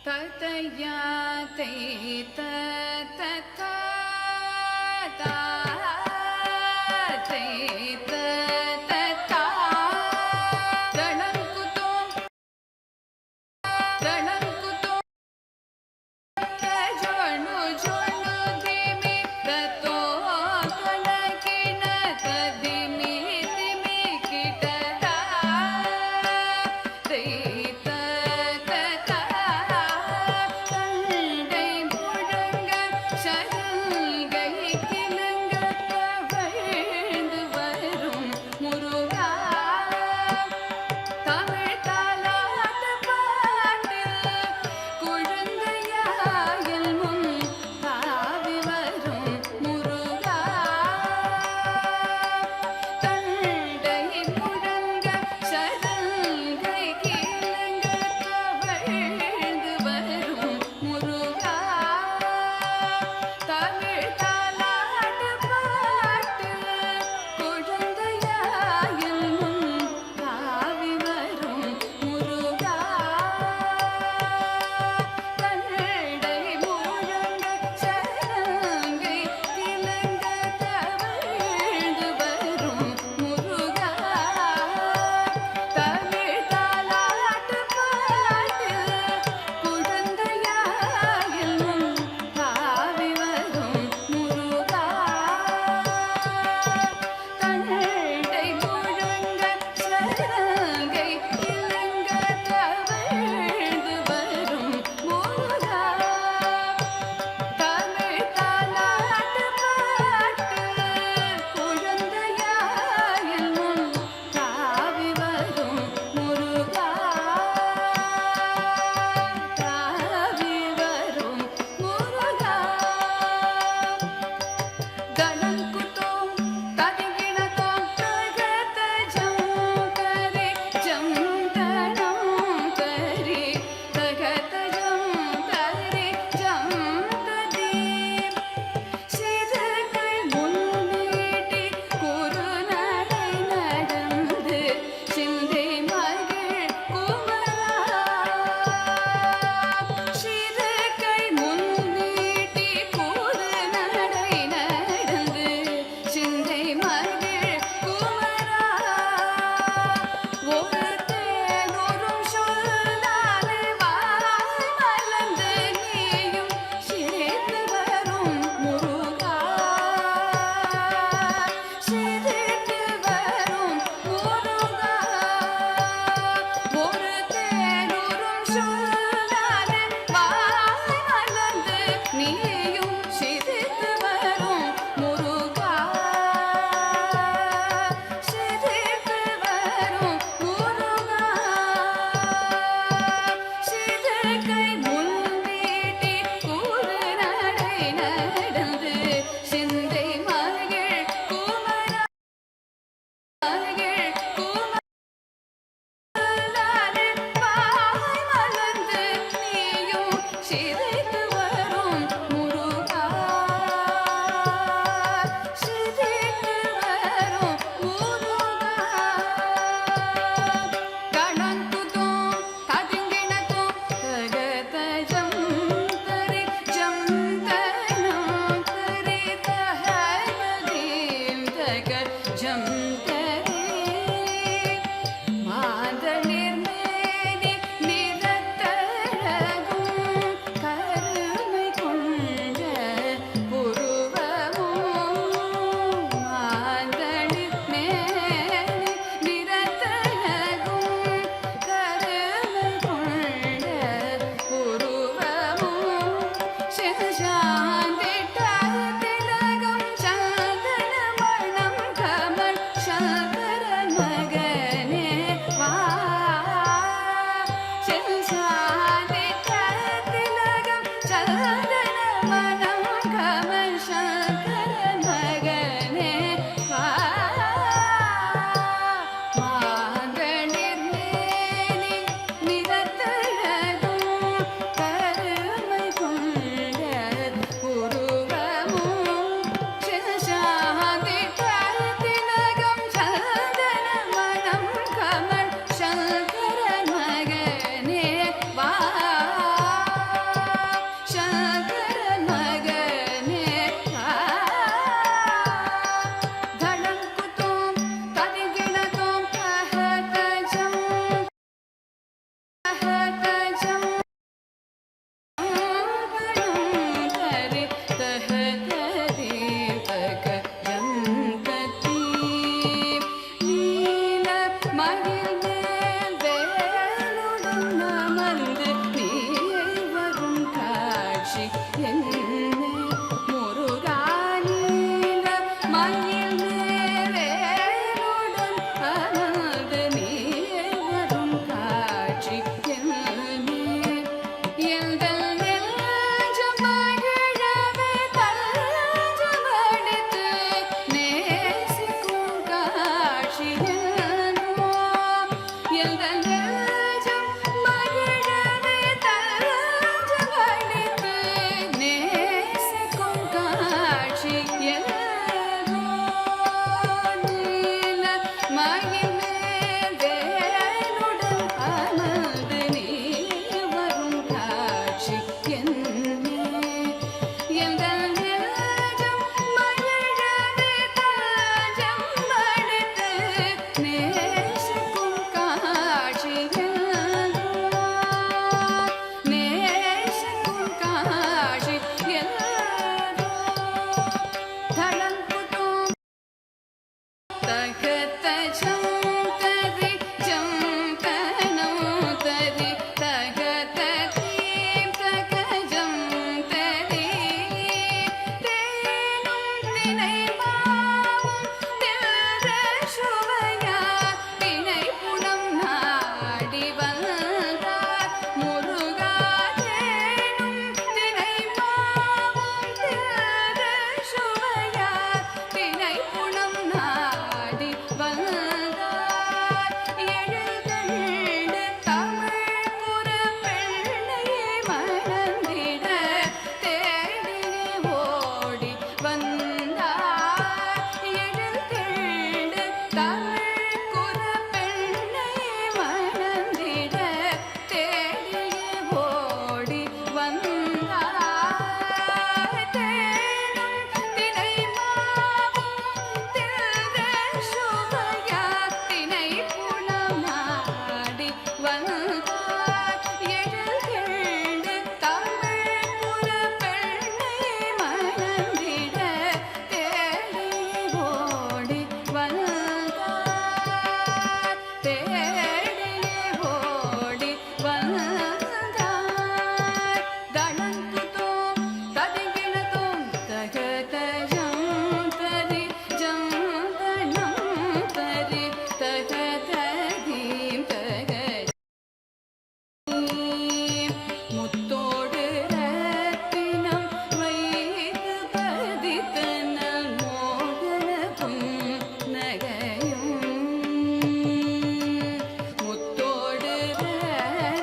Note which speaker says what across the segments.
Speaker 1: ततया ते तथा ते तथा गणकुतो गणकुतो जोणु जोणु धिमि ततो गणकिन तदिमि धिमि किटदा ते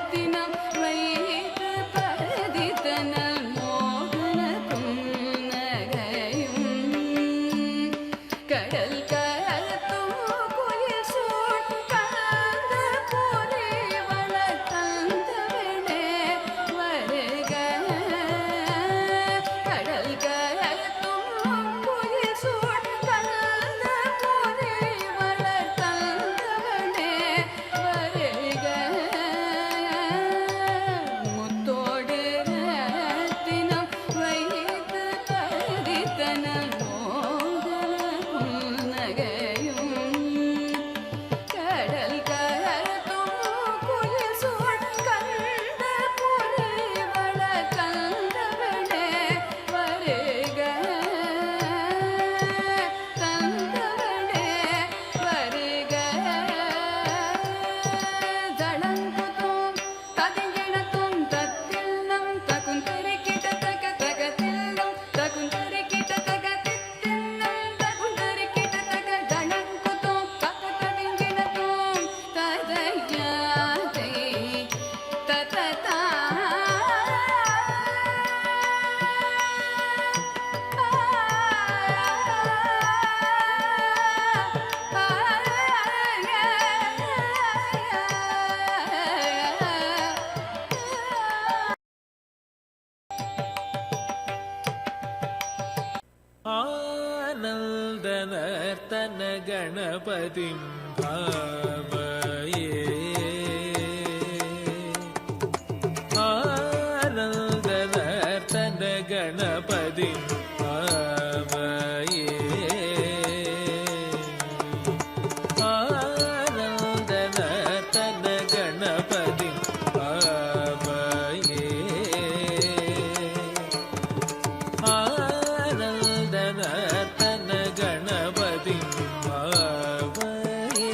Speaker 1: ரத்தினம் வைத்து பதித்தனல் மோகன புன்னகையும் கடல் கருத்தும் குயில் சூழ் கலந்த போலே வளர்த்தந்தவனே வருக கடல் கருத்தும் குயில் சூழ் கலந்த போலே வளர்த்தந்தவனே வருக முத்தோடு ரத்தினம் வைத்து பதித்தனல் மோகன புன்னகையும் கடல் கருத்தும் குயில் சூழ் கலந்த போலே வளர்த்தந்தவனே வருக தந்தவனே வருக தளங்குதோம் ததிங்கிணத்தும் தத்தில்லம் தகுந்தரிக்கிட்ட தக தகத்தில்லம் தகுந்தரிக்கிட்ட தக தித்தில்லம் தகுந்தரிக்கிட்ட தக தளங்குதோம் தக ததிங்கிணத்தும் ததையாதை தததா
Speaker 2: ஆனந்தனர்த்தன கணபதிம் பாவயே ஆனந்தனர்த்தன கணபதிம் பாவயே ஆனந்தனர்த்தன கணபதிம் பாவயே ஆனந்தனர்த்தன கணபதிம் பாவயே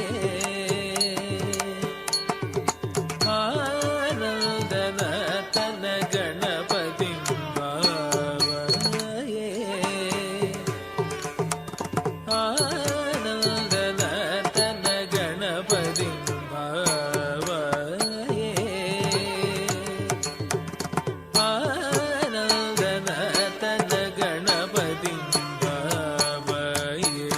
Speaker 2: ஆனந்தனர்த்தன கணபதிம் பாவயே ஆனந்தனர்த்தன கணபதிம் பாவயே ஆனந்தனர்த்தன கணபதிம் பாவயே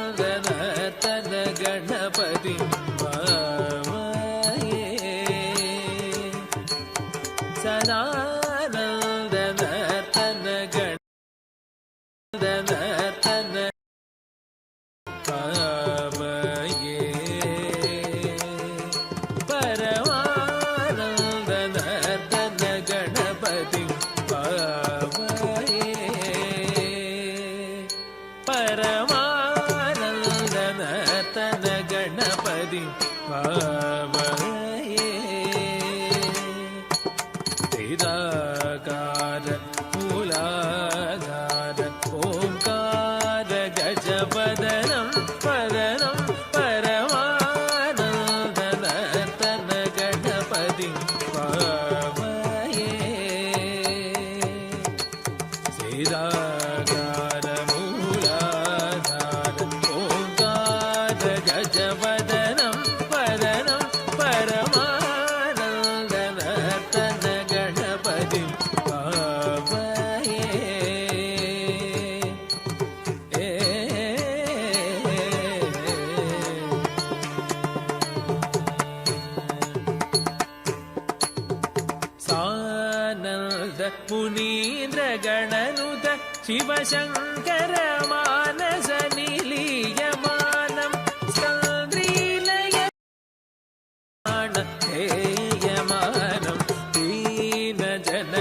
Speaker 2: ஆனந்தனர்த்தன கணபதிம் பாவயே சதானந்தனர்த்தன கணதனர்த்தன பாவயே பரமானந்தனர்த்தன கணபதிம் பாவயே பரமானந்தனர்த்தன கணபதிம் பாவயே நிராகார மூலாதார ஓம்கார கஜபதனம் பதனம் பரமானந்தனர்த்தன கணபதிம் பாவயே நிராகார மூலாதார ஓம்கார கஜபதனம் பதனம் பரமானந்தனர்த்தன கணபதிம் பாவயே சானந்த முனீந்திர கணனுத சிவசங்கர மானச நிலீயமானம் ஸ்கந்திலய ஹேயமானம் தீன ஜன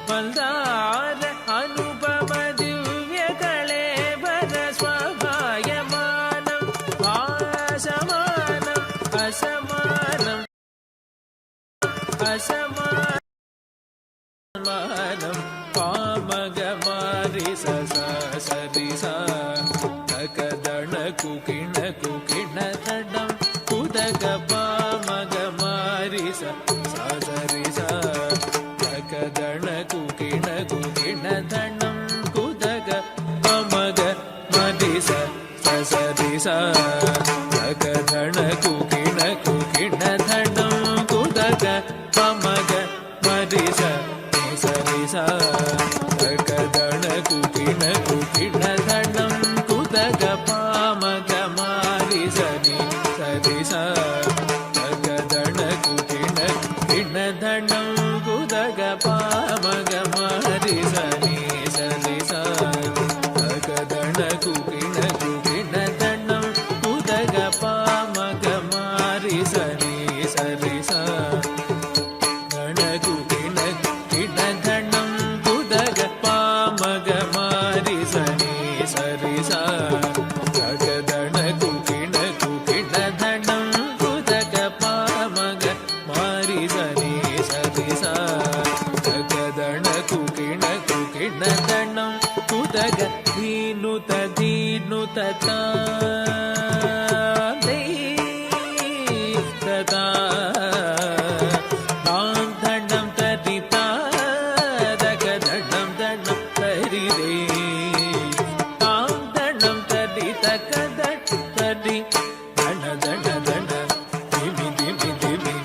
Speaker 2: மந்தார அனுபம திவ்ய கலேபர ஸ்வபாயமானம் ஆசமானம் அசமானம் அசமானம் பாமகமாரி சசரிசா தகதண குகிண குகிண தடம் குதக பாமகமாரி சசரிசா தகதண குகிண குகிண தடம் குதக பாமக மதி சசரிசா தகதண சனி சரி ச தகதண குகிண கிணதணம் குதக பாமக மாரி சனி சரி ச தகதண குகிண குகிணதணம் குதக பாமக மாரி சனி சரி ச தண குகிண கிணதணம் குதக பாமக மாரி சனி சரி ச தகதண குகிண குகிணதணம் குதக பாமக மாரி சனி சரி ச தகதண குகிண குகிணதணம் குதக தீனுத தீனுத தாதை ததா தாம் தண்டம் தரிதா தகதணம் தண்டம் தரிதே தாம் தண்டம் தரி தகத தரி தண தண தண திமி திமி திமி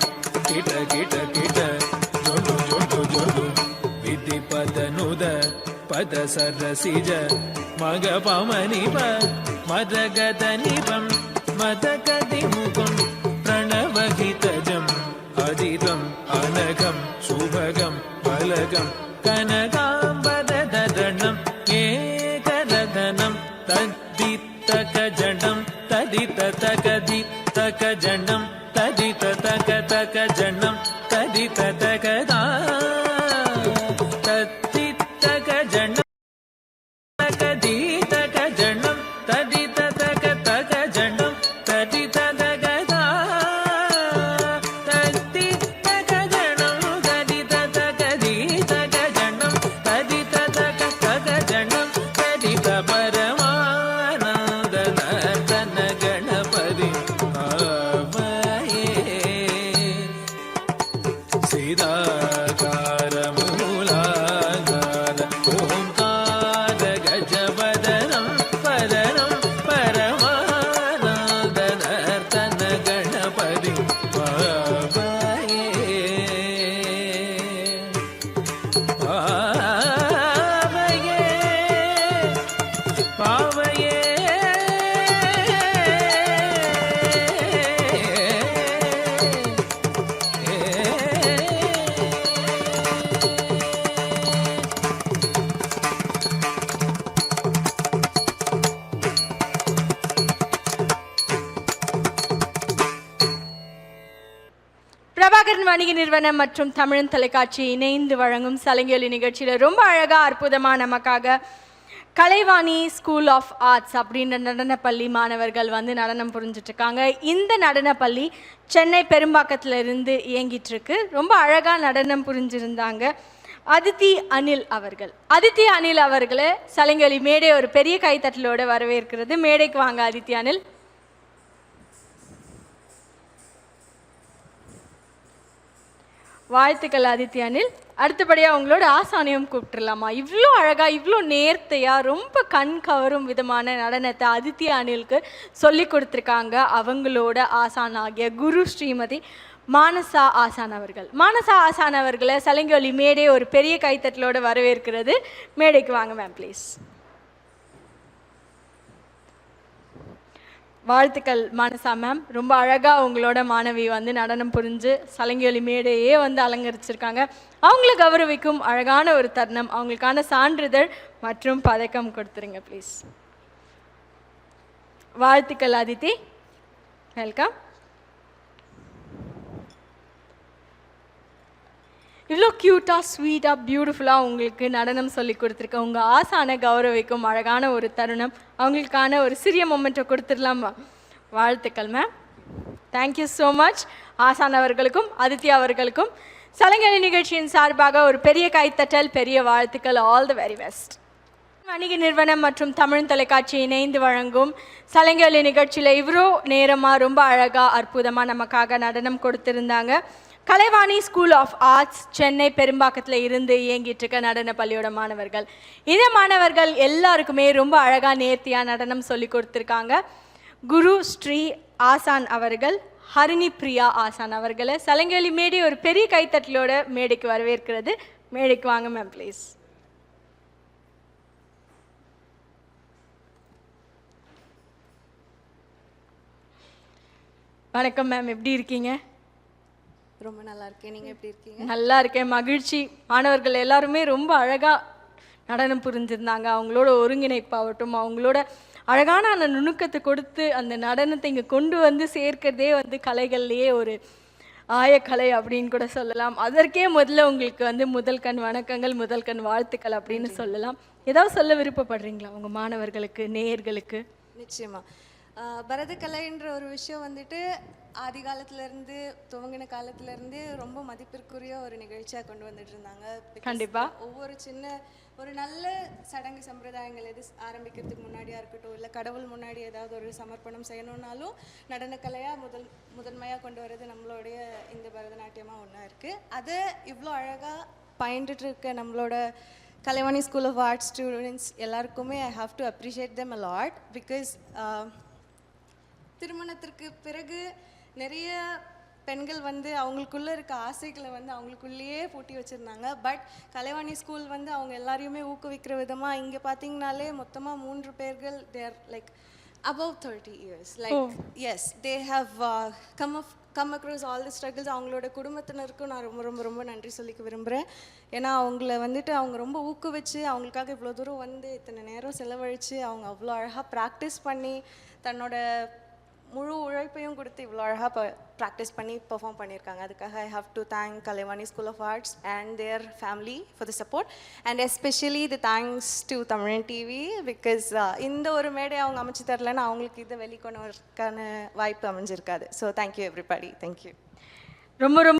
Speaker 2: கிட கிட கிட ஜொடு ஜொடு ஜொடு விதி பதனுத பத சரசிஜ மக பமனிப மதகத நிபம் மதகதி முகம் பிரணவகிதஜம் அதிரம் அனகம் சுபகம் பலகம் கனகாம்பரதரணம் ஏகரதனம் ததித்த கஜடம் ததித தகதி தகஜனம் ததித தக தகஜனம் ததித தகதா ததித்த கஜனம் தகதி தகஜனம் ததித தக தகஜனம் ததித தகதா ததித கஜனம் ததித தகதி தகஜனம் ததித தக தகஜனம் ததித பரமானந்த நர்த்தன கணபதி ஆவயே சீதாகார மூலாகார ஓம்கார கஜபதனம் பதனம் பரமானந்த நர்த்தன கணபதி ஆவயே பாவயே பாவயே
Speaker 3: பிரபாகரன் வணிக நிறுவனம் மற்றும் தமிழன் தொலைக்காட்சி இணைந்து வழங்கும் சலங்கொலி நிகழ்ச்சியில் ரொம்ப அழகா அற்புதமா நமக்காக கலைவாணி ஸ்கூல் ஆஃப் ஆர்ட்ஸ் அப்படின்ற நடனப்பள்ளி மாணவர்கள் வந்து நடனம் புரிஞ்சிட்டு இருக்காங்க. இந்த நடனப்பள்ளி சென்னை பெரும்பாக்கத்துல இருந்து இயங்கிட்டு இருக்கு. ரொம்ப அழகா நடனம் புரிஞ்சிருந்தாங்க அதித்தி அனில் அவர்கள். அதித்தி அனில் அவர்களை சலங்கொலி மேடை ஒரு பெரிய கைத்தட்டலோட வரவேற்கிறது. மேடைக்கு வாங்க அதித்தி அனில். வாழ்த்துக்கள் அதித்தி அனில். அடுத்தபடியாக உங்களோட ஆசானையும் கூப்பிட்டுடலாமா? இவ்வளோ அழகாக இவ்வளோ நேர்த்தையாக ரொம்ப கண் கவரும் விதமான நடனத்தை அதித்தி அனிலுக்கு சொல்லி கொடுத்துருக்காங்க அவங்களோட ஆசான் ஆகிய குரு ஸ்ரீமதி மானசா ஆசான் அவர்கள். மானசா ஆசான் அவர்களை சலங்கொலி மேடை ஒரு பெரிய கைத்தட்டலோடு வரவேற்கிறது. மேடைக்கு வாங்க மேம் ப்ளீஸ். வாழ்த்துக்கள் மானசா மேம். ரொம்ப அழகாக உங்களோட மாணவி வந்து நடனம் புரிஞ்சு சலங்கொலி மேடையே வந்து அலங்கரிச்சிருக்காங்க. அவங்கள கௌரவிக்கும் அழகான ஒரு தருணம். அவங்களுக்கான சான்றிதழ் மற்றும் பதக்கம் கொடுத்துருங்க ப்ளீஸ். வாழ்த்துக்கள் அதித்தி. வெல்கம். இவ்வளோ க்யூட்டாக ஸ்வீட்டாக பியூட்டிஃபுல்லாக உங்களுக்கு நடனம் சொல்லி கொடுத்துருக்க உங்கள் ஆசானை கௌரவிக்கும் அழகான ஒரு தருணம். அவங்களுக்கான ஒரு சிறிய மொமெண்ட்டை கொடுத்துடலாமா? வாழ்த்துக்கள் மேம். Thank you so much. ஆசான் அவர்களுக்கும் அதித்யா அவர்களுக்கும் சலங்கொலி நிகழ்ச்சியின் சார்பாக ஒரு பெரிய கைத்தட்டல், பெரிய வாழ்த்துக்கள். All the very best. வணிக நிறுவனம் மற்றும் தமிழ் தொலைக்காட்சி இணைந்து வழங்கும் சலங்கொலி நிகழ்ச்சியில் இவ்வளோ நேரமாக ரொம்ப அழகாக அற்புதமாக நமக்காக நடனம் கொடுத்துருந்தாங்க Kalaivani school of arts Chennai பெரும்பாக்கத்தில் இருந்து இயங்கிட்டு இருக்க நடன பள்ளியோட மாணவர்கள். இந்த மாணவர்கள் எல்லாருக்குமே ரொம்ப அழகாக நேர்த்தியாக நடனம் சொல்லி கொடுத்துருக்காங்க. குரு ஸ்ரீ ஆசான் அவர்கள், ஹரிணி பிரியா ஆசான் அவர்களை சலங்கொலி மேடை ஒரு பெரிய கைத்தட்டலோட மேடைக்கு வரவேற்கிறது. மேடைக்கு வாங்க மேம் ப்ளீஸ். வணக்கம் மேம், எப்படி இருக்கீங்க?
Speaker 4: ரொம்ப நல்லா இருக்கேன். நீங்கள் எப்படி இருக்கீங்க?
Speaker 3: நல்லா இருக்கேன், மகிழ்ச்சி. மாணவர்கள் எல்லாருமே ரொம்ப அழகாக நடனம் புரிஞ்சிருந்தாங்க. அவங்களோட ஒருங்கிணைப்பாகட்டும், அவங்களோட அழகான அந்த நுணுக்கத்தை கொடுத்து அந்த நடனத்தை இங்கே கொண்டு வந்து சேர்க்கிறதே வந்து கலைகள்லேயே ஒரு ஆயக்கலை அப்படின்னு கூட சொல்லலாம். அதற்கே முதல்ல உங்களுக்கு வந்து முதல் கண் வணக்கங்கள், முதல் கண் வாழ்த்துக்கள் அப்படின்னு சொல்லலாம். ஏதாவது சொல்ல விருப்பப்படுறீங்களா உங்கள் மாணவர்களுக்கு, நேயர்களுக்கு?
Speaker 4: நிச்சயமா. பரதக்கலைன்ற ஒரு விஷயம் வந்துட்டு ஆதி காலத்துலேருந்து துவங்கின காலத்துலேருந்து ரொம்ப மதிப்பிற்குரிய ஒரு நிகழ்ச்சியாக கொண்டு வந்துட்டு இருந்தாங்க.
Speaker 3: கண்டிப்பாக
Speaker 4: ஒவ்வொரு சின்ன ஒரு நல்ல சடங்கு சம்பிரதாயங்கள் எது ஆரம்பிக்கிறதுக்கு முன்னாடியாக இருக்கட்டும், இல்லை கடவுள் முன்னாடி ஏதாவது ஒரு சமர்ப்பணம் செய்யணுன்னாலும் நடனக்கலையாக முதன்மையாக கொண்டு வர்றது நம்மளுடைய இந்த பரதநாட்டியமாக ஒன்றா இருக்குது. அதை இவ்வளோ அழகாக பயின்றுட்டு இருக்க நம்மளோட Kalaivani school of arts students எல்லாருக்குமே I have to appreciate them a lot. Because திருமணத்திற்கு பிறகு நிறைய பெண்கள் வந்து அவங்களுக்குள்ளே இருக்க ஆசைகளை வந்து அவங்களுக்குள்ளேயே பூட்டி வச்சுருந்தாங்க. பட் கலைவாணி ஸ்கூல் வந்து அவங்க எல்லாரையுமே ஊக்குவிக்கிற விதமாக இங்கே பார்த்தீங்கனாலே மொத்தமாக 3 பேர்கள் தேர் like above 30 years. Like yes, they have come across all the struggles. அவங்களோட குடும்பத்தினருக்கும் நான் ரொம்ப ரொம்ப ரொம்ப நன்றி சொல்லிக்க விரும்புகிறேன். ஏன்னா அவங்கள வந்துட்டு அவங்க ரொம்ப ஊக்குவிச்சு அவங்களுக்காக இவ்வளோ தூரம் வந்து இத்தனை நேரம் செலவழித்து அவங்க அவ்வளோ அழகாக ப்ராக்டிஸ் பண்ணி தன்னோட முழு உழைப்பையும் கொடுத்து இவ்வளோ அழகாக ப்ராக்டிஸ் பண்ணி பெர்ஃபார்ம் பண்ணியிருக்காங்க. அதுக்காக I have to thank Kalaivani school of arts and their family for the support and especially the thanks to Tamizhan TV. Because இந்த ஒரு மேடை அவங்க அமைச்சு தரலன்னா அவங்களுக்கு இதை வெளிக்கொணர்க்கான வாய்ப்பு அமைஞ்சிருக்காது. So thank you everybody. தேங்க்யூ.
Speaker 3: ரொம்ப ரொம்ப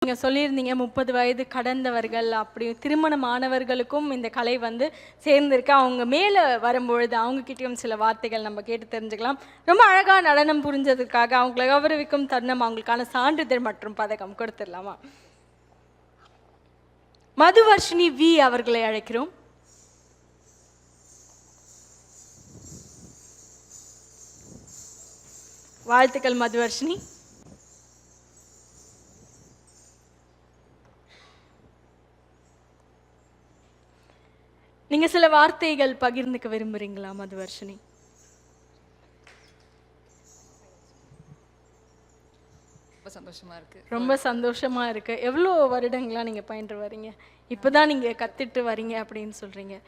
Speaker 3: நீங்கள் சொல்லியிருந்தீங்க 30 வயது கடந்தவர்கள், அப்படி திருமணமானவர்களுக்கும் இந்த கலை வந்து சேர்ந்துருக்கு. அவங்க மேலே வரும்பொழுது அவங்கக்கிட்டையும் சில வார்த்தைகள் நம்ம கேட்டு தெரிஞ்சுக்கலாம். ரொம்ப அழகாக நடனம் புரிஞ்சதுக்காக அவங்களை கௌரவிக்கும் தருணம் அவங்களுக்கான சான்றிதழ் மற்றும் பதக்கம் கொடுத்துடலாமா? மதுவர்ஷினி வி அவர்களை அழைக்கிறோம். வாழ்த்துக்கள் மதுவர்ஷினி. நீங்க சில வார்த்தைகள் பகிர்ந்துக்க விரும்புறீங்களா மதுவர்ஷினி?
Speaker 1: ரொம்ப சந்தோஷமா இருக்கு.
Speaker 3: ரொம்ப சந்தோஷமா இருக்கு. எவ்வளோ வருடங்களா நீங்க பயின்று வரீங்க? இப்போதான் நீங்க கத்துட்டு வரீங்க அப்படின்னு சொல்றீங்க.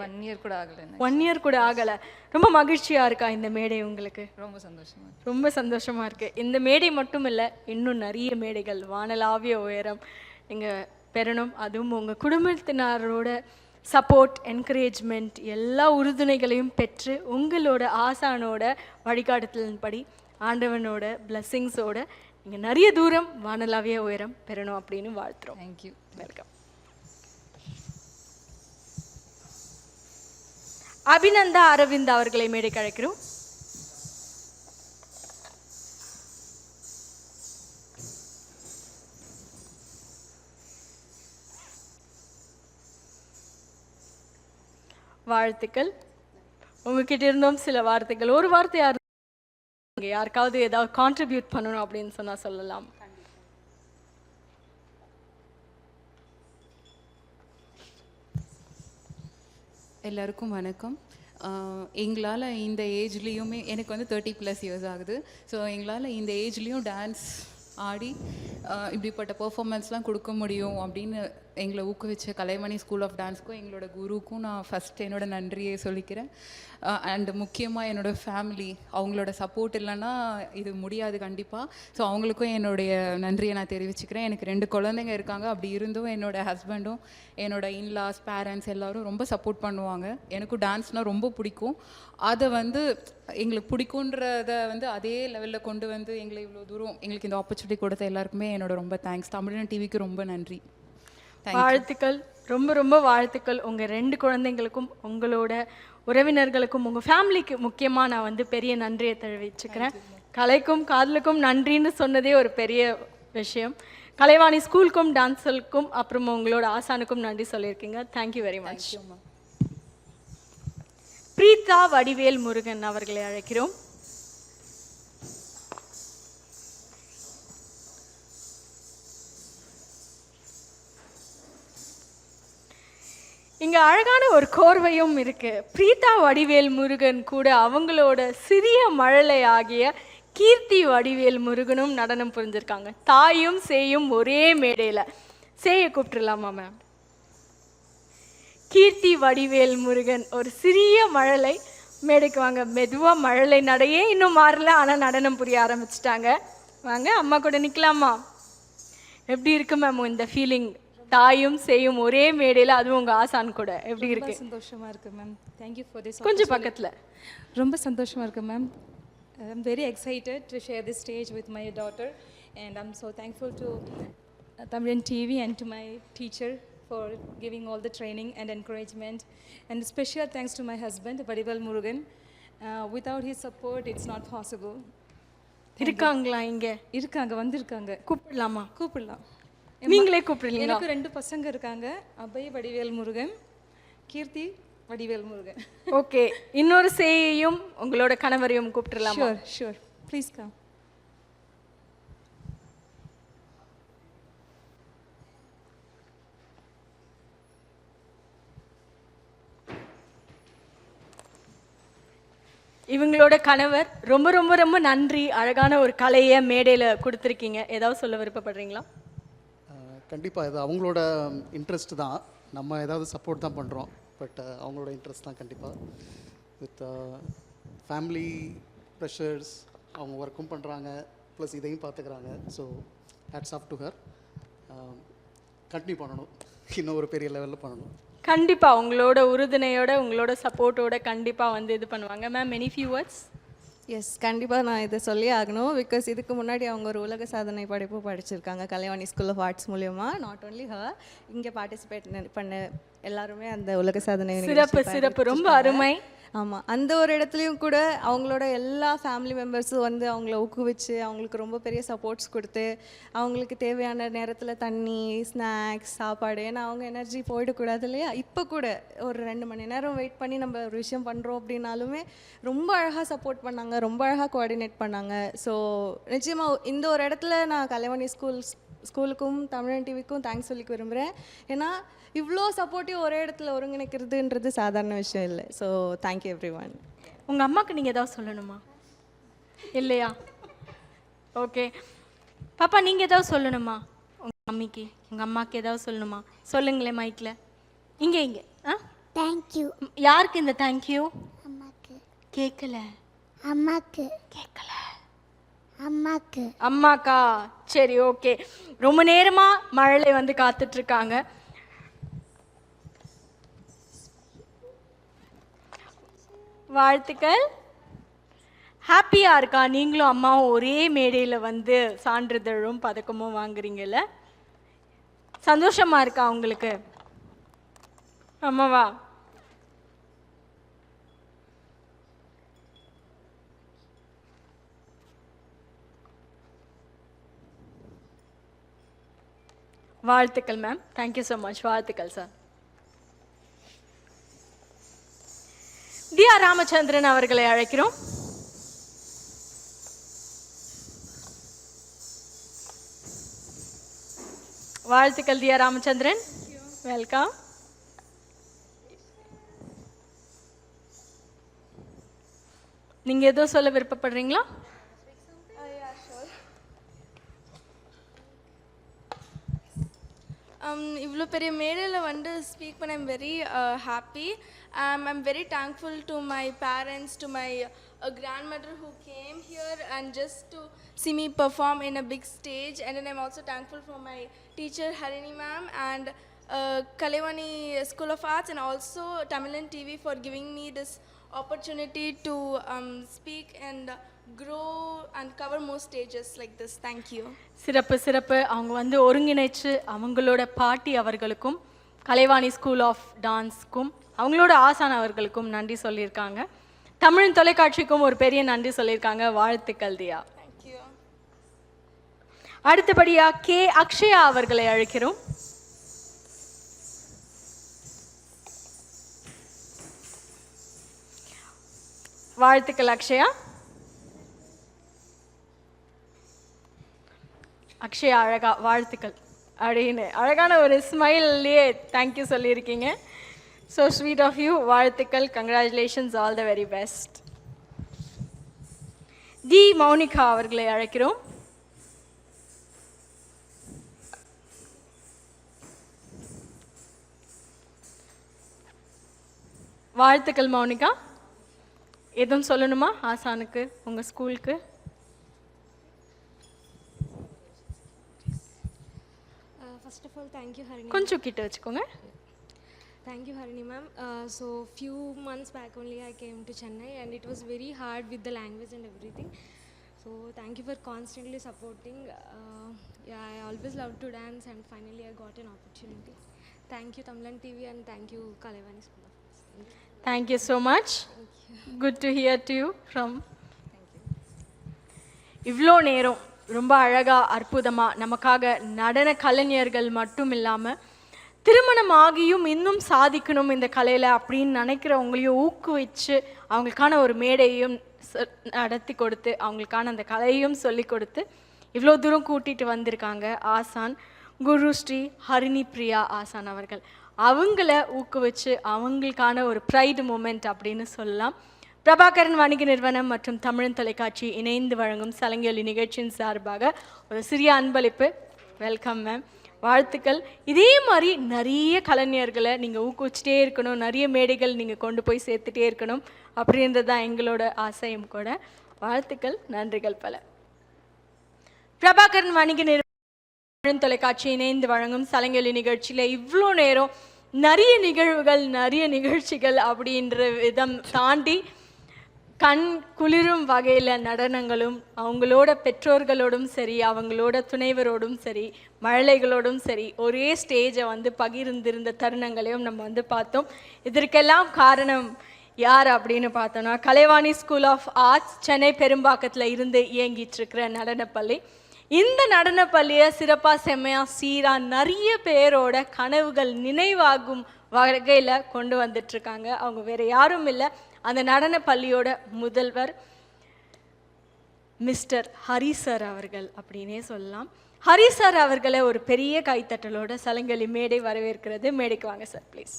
Speaker 1: 1 இயர் கூட ஆகல.
Speaker 3: 1 இயர் கூட ஆகல. ரொம்ப மகிழ்ச்சியா இருக்கா இந்த மேடை உங்களுக்கு?
Speaker 1: ரொம்ப சந்தோஷமா இருக்கு.
Speaker 3: ரொம்ப சந்தோஷமா இருக்கு. இந்த மேடை மட்டும் இல்லை, இன்னும் நிறைய மேடைகள் வானளாவிய உயரம் நீங்க பெறணும். அதுவும் உங்க குடும்பத்தினரோட சப்போர்ட், என்கரேஜ்மெண்ட் எல்லா உறுதுணைகளையும் பெற்று உங்களோட ஆசானோட வழிகாட்டுதலின்படி ஆண்டவனோட பிளெஸ்ஸிங்ஸோட நீங்கள் நிறைய தூரம் வானளாவிய உயரம் பெறணும் அப்படின்னு வாழ்த்துறோம்.
Speaker 1: தேங்க்யூ.
Speaker 3: வெல்கம். அபிநந்தா அரவிந்த் அவர்களை மேடைக்கு அழைக்கிறோம். வாழ்த்துக்கள். உங்ககிட்ட இருந்தும் சில வார்த்தைகள், ஒரு வார்த்தை யாருக்காவது ஏதாவது கான்ட்ரிபியூட் பண்ணணும் அப்படின்னு சொன்னா சொல்லலாம்.
Speaker 5: எல்லாருக்கும் வணக்கம். எங்களால் இந்த ஏஜ்லேயுமே எனக்கு வந்து 30+ இயர்ஸ் ஆகுது. ஸோ எங்களால் இந்த ஏஜ்லேயும் டான்ஸ் ஆடி இப்படிப்பட்ட பெர்ஃபார்மன்ஸ்லாம் கொடுக்க முடியும் அப்படின்னு எங்களை ஊக்குவிச்ச கலைவாணி ஸ்கூல் ஆஃப் டான்ஸ்க்கும் எங்களோட குருவுக்கும் நான் ஃபஸ்ட் என்னோட நன்றியை சொல்லிக்கிறேன். அண்ட் முக்கியமாக என்னோடய ஃபேமிலி, அவங்களோட சப்போர்ட் இல்லைன்னா இது முடியாது கண்டிப்பாக. ஸோ அவங்களுக்கும் என்னுடைய நன்றியை நான் தெரிவிச்சுக்கிறேன். எனக்கு 2 குழந்தைங்க இருக்காங்க. அப்படி இருந்தும் என்னோட ஹஸ்பண்டும் என்னோட இன்லாஸ் பேரண்ட்ஸ் எல்லோரும் ரொம்ப சப்போர்ட் பண்ணுவாங்க. எனக்கும் டான்ஸ்னால் ரொம்ப பிடிக்கும். அதை வந்து எங்களுக்கு பிடிக்குன்றத வந்து அதே லெவலில் கொண்டு வந்து எங்களை இவ்வளோ தூரம் எங்களுக்கு இந்த ஆப்பர்ச்சுனிட்டி கொடுத்த எல்லாருக்குமே என்னோட ரொம்ப தேங்க்ஸ். தமிழன் டிவிக்கு ரொம்ப நன்றி.
Speaker 3: வாழ்த்துக்கள். ரொம்ப ரொம்ப வாழ்த்துக்கள். உங்கள் 2 குழந்தைங்களுக்கும் உங்களோட உறவினர்களுக்கும் உங்கள் ஃபேமிலிக்கு முக்கியமாக நான் வந்து பெரிய நன்றியை தெரிவிச்சுக்கிறேன். கலைக்கும் காதலுக்கும் நன்றின்னு சொன்னதே ஒரு பெரிய விஷயம். கலைவாணி ஸ்கூலுக்கும் டான்ஸுக்கும் அப்புறம் உங்களோட ஆசானுக்கும் நன்றி சொல்லியிருக்கீங்க. Thank you very much. Preetha Vadivel Murugan அவர்களை அழைக்கிறோம். இங்கே அழகான ஒரு கோர்வையும் இருக்கு. பிரீதா வடிவேல் முருகன் கூட அவங்களோட சிறிய மழலை ஆகிய கீர்த்தி வடிவேல் முருகனும் நடனம் புரிஞ்சிருக்காங்க. தாயும் சேயும் ஒரே மேடையில். சேயை கூப்பிட்டுலாமா மேம்? கீர்த்தி வடிவேல் முருகன் ஒரு சிறிய மழலை மேடைக்கு வாங்க. மெதுவாக மழலை நடையே இன்னும் மாறல, ஆனால் நடனம் புரிய ஆரம்பிச்சிட்டாங்க. வாங்க அம்மா கூட நிற்கலாமா? எப்படி இருக்கு மேம் இந்த ஃபீலிங்? தாயும் சேயும் ஒரே மேடையில், அதுவும் உங்கள் ஆசான் கூட, எப்படி இருக்கு?
Speaker 6: சந்தோஷமாக இருக்குது மேம். Thank you for this.
Speaker 3: கொஞ்சம் பக்கத்தில்.
Speaker 6: ரொம்ப சந்தோஷமாக இருக்குது ma'am. I'm very excited to share this stage with my daughter, and I'm so thankful to Tamil TV and to my teacher for giving all the training and encouragement, and special thanks to my husband Vadivel Murugan. Without his support it's not possible.
Speaker 3: இருக்காங்களா இங்கே?
Speaker 6: இருக்காங்க, வந்திருக்காங்க.
Speaker 3: கூப்பிடலாமா?
Speaker 6: கூப்பிடலாம்.
Speaker 3: நீங்களே கூப்பிடுறீங்களா?
Speaker 6: எனக்கு 2 பசங்க இருக்காங்க, Abhay Vadivel Murugan, Keerthi Vadivel Murugan.
Speaker 3: Okay, இன்னொரு சேயையும் உங்களோட கணவரையும் கூப்பிட்டுலாமா?
Speaker 6: Sure sure, please come.
Speaker 3: இவங்களோட கணவர் ரொம்ப ரொம்ப ரொம்ப நன்றி. அழகான ஒரு கலையை மேடையில் கொடுத்துருக்கீங்க. ஏதாவது சொல்ல விருப்பப்படுறீங்களா?
Speaker 7: கண்டிப்பாக இது அவங்களோட இன்ட்ரெஸ்ட் தான். நம்ம ஏதாவது சப்போர்ட் தான் பண்ணுறோம். பட் அவங்களோட இன்ட்ரெஸ்ட் தான் கண்டிப்பாக. வித் ஃபேமிலி ப்ரெஷர்ஸ் அவங்க ஒர்க்கும் பண்ணுறாங்க, ப்ளஸ் இதையும் பார்த்துக்கிறாங்க. So hats off to her. Continue பண்ணணும், இன்னும் ஒரு பெரிய லெவலில் பண்ணணும்.
Speaker 3: கண்டிப்பாக உங்களோட உறுதுணையோட உங்களோட சப்போர்ட்டோட கண்டிப்பாக வந்து இது பண்ணுவாங்க. Ma'am, many few words.
Speaker 4: Yes, கண்டிப்பாக நான் இதை சொல்லி ஆகணும். பிகாஸ் இதுக்கு முன்னாடி அவங்க ஒரு உலக சாதனை படைப்பு படிச்சிருக்காங்க கலைவாணி ஸ்கூல் ஆஃப் ஆர்ட்ஸ் மூலியமா. நாட் ஓன்லி ஹர், இங்கே பார்ட்டிசிபேட் பண்ண எல்லாருமே அந்த உலக சாதனை.
Speaker 3: சிறப்பு சிறப்பு, ரொம்ப அருமை.
Speaker 4: ஆமாம், அந்த ஒரு இடத்துலையும் கூட அவங்களோட எல்லா ஃபேமிலி மெம்பர்ஸும் வந்து அவங்கள ஊக்குவிச்சு அவங்களுக்கு ரொம்ப பெரிய சப்போர்ட்ஸ் கொடுத்து அவங்களுக்கு தேவையான நேரத்தில் தண்ணி, ஸ்நாக்ஸ், சாப்பாடு, ஏன்னா அவங்க எனர்ஜி போயிடக்கூடாது இல்லையா. இப்போ கூட ஒரு 2 மணி நேரம் வெயிட் பண்ணி நம்ம ஒரு விஷயம் பண்ணுறோம் அப்படின்னாலுமே ரொம்ப அழகாக சப்போர்ட் பண்ணாங்க, ரொம்ப அழகாக கோஆர்டினேட் பண்ணாங்க. ஸோ நிச்சயமாக இந்த ஒரு இடத்துல நான் கலைவாணி ஸ்கூலுக்கும் தமிழன் டிவிக்கும் தேங்க்ஸ் சொல்லிக்க விரும்புகிறேன். ஏன்னா இவ்வளோ சப்போர்ட்டிவ் ஒரே இடத்துல ஒருங்கிணைக்கிறதுன்றது சாதாரண விஷயம் இல்லை. So thank you every one.
Speaker 3: உங்கள் அம்மாவுக்கு நீங்கள் ஏதாவது சொல்லணுமா? இல்லையா? ஓகே பாப்பா, நீங்கள் ஏதாவது சொல்லணுமா உங்கள் மம்மிக்கு? உங்கள் அம்மாவுக்கு ஏதாவது சொல்லணுமா? சொல்லுங்களேன் மைக்கில். இங்கே இங்கே. ஆ,
Speaker 8: தேங்க்யூ.
Speaker 3: யாருக்கு இந்த தேங்க்யூ?
Speaker 8: அம்மாக்கு.
Speaker 3: கேட்கல.
Speaker 8: அம்மாக்கு.
Speaker 3: கேட்கல.
Speaker 8: அம்மாக்கு.
Speaker 3: அம்மாக்கா? சரி, ஓகே. ரொம்ப நேரமாக மழலை வந்து காத்துட்ருக்காங்க. வாழ்த்துக்கள். ஹாப்பியாக இருக்கா? நீங்களும் அம்மாவும் ஒரே மேடையில் வந்து சான்றிதழும் பதக்கமும் வாங்குறீங்கல்ல, சந்தோஷமாக இருக்கா உங்களுக்கு? அம்மாவா? வாழ்த்துக்கள் மேம். Thank you so much. வாழ்த்துக்கள் சார். தியா ராமச்சந்திரன் அவர்களை அழைக்கிறோம். வாழ்த்துக்கள் தியா ராமச்சந்திரன். வெல்கம். நீங்க ஏதோ சொல்ல விருப்பப்படுறீங்களா?
Speaker 9: இவ்வளோ பெரிய மேடையில் வந்து ஸ்பீக் பண்ண I'm very happy. I'm very thankful to my parents, to my grandmother who came here and just to see me perform in a big stage. And then I'm also thankful for my teacher Harini ma'am and Kalevani School of Arts and also Tamilan TV for giving me this opportunity to speak and grow and cover more stages like this. Thank you.
Speaker 3: சிறப்பு சிறப்பு. அவங்க வந்து ஒருங்கிணைச்சு அவங்களோட பாட்டி அவர்களுக்கும் Kalaivani school of டான்ஸ்க்கும் அவங்களோட ஆசான் அவர்களுக்கும் நன்றி சொல்லியிருக்காங்க. தமிழ் தொலைக்காட்சிக்கும் ஒரு பெரிய நன்றி சொல்லியிருக்காங்க. வாழ்த்துக்கள் தியா.
Speaker 9: Thank you.
Speaker 3: அடுத்தபடியா கே அக்ஷயா அவர்களை அழைக்கிறோம். வாழ்த்துக்கள் அக்ஷயா. அக்ஷயா அழகா வாழ்த்துக்கள் அப்படின்னு அழகான ஒரு ஸ்மைல்லையே தேங்க்யூ சொல்லியிருக்கீங்க. So sweet of you. வாழ்த்துக்கள். Congratulations. All the very best. T Mounika அவர்களை அழைக்கிறோம். வாழ்த்துக்கள் மௌனிகா. எதுவும் சொல்லணுமா ஆசானுக்கு, உங்கள் ஸ்கூலுக்கு?
Speaker 10: First of all, thank you, Harini.
Speaker 3: கொஞ்சம் கிட்ட வச்சுக்கோங்க.
Speaker 10: Thank you, Harini ma'am. So few months back only I came to Chennai and it was very hard with the language and everything. So thank you for constantly supporting. Yeah, I always loved to dance and finally I got an opportunity. Thank you Tamlan TV and thank you Kalaivani School of Arts.
Speaker 3: Thank you so much. Good to hear to you from. இவ்வளோ நேரம் ரொம்ப அழகாக அற்புதமாக நமக்காக நடன கலைஞர்கள் மட்டும் இல்லாமல் திருமணம் ஆகியும் இன்னும் சாதிக்கணும் இந்த கலையில் அப்படின்னு நினைக்கிறவங்களையும் ஊக்குவிச்சு அவங்களுக்கான ஒரு மேடையும் நடத்தி கொடுத்து அவங்களுக்கான அந்த கலையையும் சொல்லி கொடுத்து இவ்வளோ தூரம் கூட்டிகிட்டு வந்திருக்காங்க ஆசான் குரு ஸ்ரீ ஹரிணி பிரியா ஆசான் அவர்கள். அவங்கள ஊக்குவிச்சு அவங்களுக்கான ஒரு ப்ரைடு மூமெண்ட் அப்படின்னு சொல்லலாம். பிரபாகரன் வணிக நிறுவனம் மற்றும் தமிழன் தொலைக்காட்சி இணைந்து வழங்கும் சலங்கொலி நிகழ்ச்சியின் சார்பாக ஒரு சிறிய அன்பளிப்பு. வெல்கம் மேம், வாழ்த்துக்கள். இதே மாதிரி நிறைய கலைஞர்களை நீங்கள் ஊக்குவிச்சிட்டே இருக்கணும், நிறைய மேடைகள் நீங்கள் கொண்டு போய் சேர்த்துட்டே இருக்கணும் அப்படின்றது தான் எங்களோட ஆசையும் கூட. வாழ்த்துக்கள், நன்றிகள் பல. பிரபாகரன் வணிக நிறுவனம் தொலைக்காட்சி இணைந்து வழங்கும் சலங்கொலி நிகழ்ச்சியில் இவ்வளோ நேரம் நிறைய நிகழ்வுகள் நிறைய நிகழ்ச்சிகள் அப்படின்ற விதம் தாண்டி கண் குளிரும் வகையில் நடனங்களும் அவங்களோட பெற்றோர்களோடும் சரி அவங்களோட துணைவரோடும் சரி மழலைகளோடும் சரி ஒரே ஸ்டேஜை வந்து பகிர்ந்திருந்த தருணங்களையும் நம்ம வந்து பார்த்தோம். இதற்கெல்லாம் காரணம் யார் அப்படின்னு பார்த்தோன்னா Kalaivani school of arts Chennai பெரும்பாக்கத்தில் இருந்து இயங்கிட்டு இருக்கிற நடனப்பள்ளி. இந்த நடனப்பள்ளியை சிறப்பாக செம்மையாக சீராக நிறைய பேரோட கனவுகள் நினைவாகும் வகையில் கொண்டு வந்துட்டுருக்காங்க. அவங்க வேறு யாரும் இல்லை, அந்த நடனப்பள்ளியோட முதல்வர் மிஸ்டர் ஹரி சார் அவர்கள் அப்படின்னே சொல்லலாம். ஹரி சார் அவர்களை ஒரு பெரிய கைத்தட்டலோட சலங்கொலி மேடை வரவேற்கிறது. மேடைக்கு வாங்க சார் ப்ளீஸ்.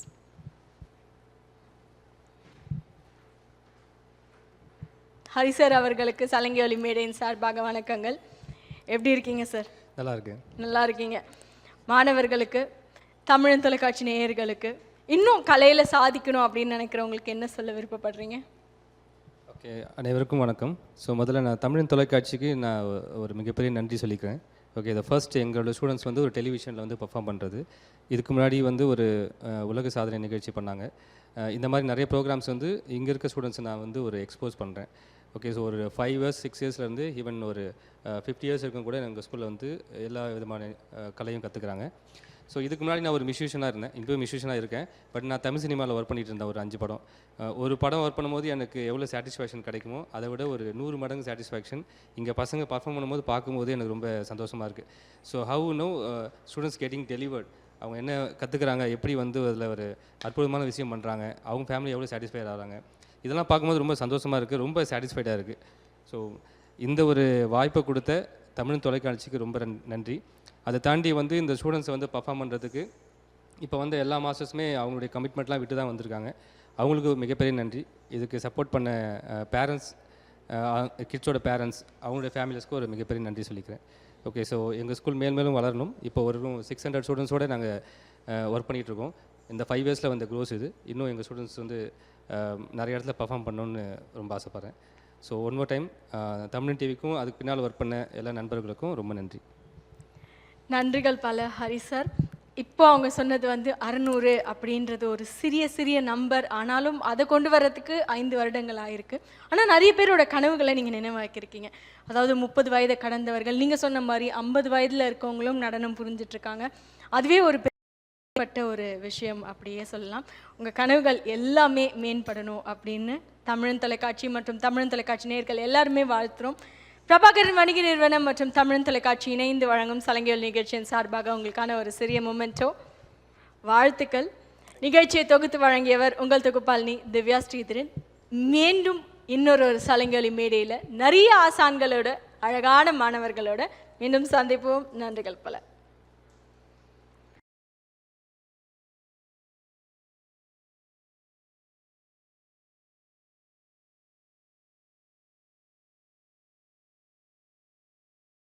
Speaker 3: ஹரி சார் அவர்களுக்கு சலங்கொலி மேடையின் சார்பாக வணக்கங்கள். எப்படி இருக்கீங்க சார்?
Speaker 11: நல்லா இருக்கேன்.
Speaker 3: நல்லா இருக்கீங்க. மாணவர்களுக்கு, தமிழன் தொலைக்காட்சி நேயர்களுக்கு இன்னும் கலையில் சாதிக்கணும் அப்படின்னு நினைக்கிறவங்களுக்கு என்ன சொல்ல விருப்பப்படுறீங்க?
Speaker 11: ஓகே, அனைவருக்கும் வணக்கம். ஸோ முதல்ல நான் தமிழன் தொலைக்காட்சிக்கு நான் ஒரு மிகப்பெரிய நன்றி சொல்லிக்கிறேன். ஓகே, இதை ஃபர்ஸ்ட் எங்களோட ஸ்டூடெண்ட்ஸ் வந்து ஒரு டெலிவிஷனில் வந்து பர்ஃபார்ம் பண்ணுறது. இதுக்கு முன்னாடி வந்து ஒரு உலக சாதனை நிகழ்ச்சி பண்ணாங்க. இந்த மாதிரி நிறைய ப்ரோக்ராம்ஸ் வந்து இங்கே இருக்க ஸ்டூடெண்ட்ஸை நான் வந்து ஒரு எக்ஸ்போஸ் பண்ணுறேன். ஓகே, ஸோ ஒரு 5 years 6 yearsலேருந்து ஈவன் ஒரு 50 years இருக்கும் கூட எங்கள் ஸ்கூலில் வந்து எல்லா விதமான கலையும் கற்றுக்குறாங்க. ஸோ இதுக்கு முன்னாடி நான் ஒரு மியூசிஷியனாக இருந்தேன், இப்போயும் மியூசிஷியனாக இருக்கேன். பட் நான் தமிழ் சினிமாவில் ஒர்க் பண்ணிட்டு இருந்தேன் ஒரு 5 படம். ஒரு படம் ஒர்க் பண்ணும்போது எனக்கு எவ்வளோ சாட்டிஸ்ஃபேக்ஷன் கிடைக்குமோ அதை விட ஒரு 100 மடங்கு சாட்டிஸ்ஃபேக்ஷன் இங்கே பசங்க பர்ஃபார்ம் பண்ணும்போது பார்க்கும்போது எனக்கு ரொம்ப சந்தோஷமாக இருக்குது. So how no students getting delivered, அவங்க என்ன கற்றுக்குறாங்க, எப்படி வந்து அதில் ஒரு அற்புதமான விஷயம் பண்ணுறாங்க, அவங்க ஃபேமிலி எவ்வளோ சாட்டிஸ்ஃபைட் ஆகிறாங்க, இதெல்லாம் பார்க்கும்போது ரொம்ப சந்தோஷமாக இருக்குது, ரொம்ப சாட்டிஸ்ஃபைடாக இருக்குது. ஸோ இந்த ஒரு வாய்ப்பை கொடுத்த தமிழ் தொலைக்காட்சிக்கு ரொம்ப நன்றி. அதை தாண்டி வந்து இந்த ஸ்டூடெண்ட்ஸை வந்து பர்ஃபார்ம் பண்ணுறதுக்கு இப்போ வந்து எல்லா மாஸ்டர்ஸுமே அவங்களுடைய கமிட்மெண்ட்லாம் விட்டு தான் வந்திருக்காங்க. அவங்களுக்கு மிகப்பெரிய நன்றி. இதுக்கு சப்போர்ட் பண்ண பேரண்ட்ஸ், கிட்ஸோட பேரண்ட்ஸ், அவங்களுடைய ஃபேமிலிஸ்க்கு ஒரு மிகப்பெரிய நன்றி சொல்லிக்கிறேன். ஓகே, ஸோ எங்கள் ஸ்கூல் மேலும் வளரணும். இப்போ ஒரு 600 ஸ்டூடெண்ட்ஸோடு நாங்கள் ஒர்க் பண்ணிகிட்ருக்கோம். இந்த 5 yearsல வந்த க்ரோஸ் இது. இன்னும் எங்கள் ஸ்டூடெண்ட்ஸ் வந்து நிறைய இடத்துல பர்ஃபார்ம் பண்ணணுன்னு ரொம்ப ஆசைப்பட்றேன். So one more time Tamil டிவிக்கும் அதுக்கு பின்னால் ஒர்க் பண்ண எல்லா நண்பர்களுக்கும் ரொம்ப நன்றி.
Speaker 3: நன்றிகள் பல ஹரி சார். இப்போ அவங்க சொன்னது வந்து 600 அப்படின்றது ஒரு சிறிய நம்பர், ஆனாலும் அதை கொண்டு வர்றதுக்கு 5 வருடங்கள் ஆயிருக்கு. ஆனால் நிறைய பேரோட கனவுகளை நீங்கள் நினைவாக்கியிருக்கீங்க. அதாவது 30 வயதை கடந்தவர்கள், நீங்கள் சொன்ன மாதிரி 50 வயதில் இருக்கவங்களும் நடனம் புரிஞ்சிட்ருக்காங்க. அதுவே ஒரு பட்ட ஒரு விஷயம் அப்படியே சொல்லலாம். உங்கள் கனவுகள் எல்லாமே மேம்படணும் அப்படின்னு தமிழன் தொலைக்காட்சி மற்றும் தமிழன் தொலைக்காட்சி நேயர்கள் எல்லாருமே வாழ்த்துறோம். பிரபாகரன் வணிக நிறுவனம் மற்றும் தமிழன் தொலைக்காட்சி இணைந்து வழங்கும் சலங்கொலி நிகழ்ச்சியின் சார்பாக உங்களுக்கான ஒரு சிறிய மொமெண்டோ. வாழ்த்துக்கள். நிகழ்ச்சியை தொகுத்து வழங்கியவர் உங்கள் தொகுப்பாளினி திவ்யா ஸ்ரீதரன். மீண்டும் இன்னொரு சலங்கொலி மேடையில் நிறைய ஆசான்களோட அழகான மாணவர்களோட மீண்டும் சந்திப்போம். நன்றிகள் பல.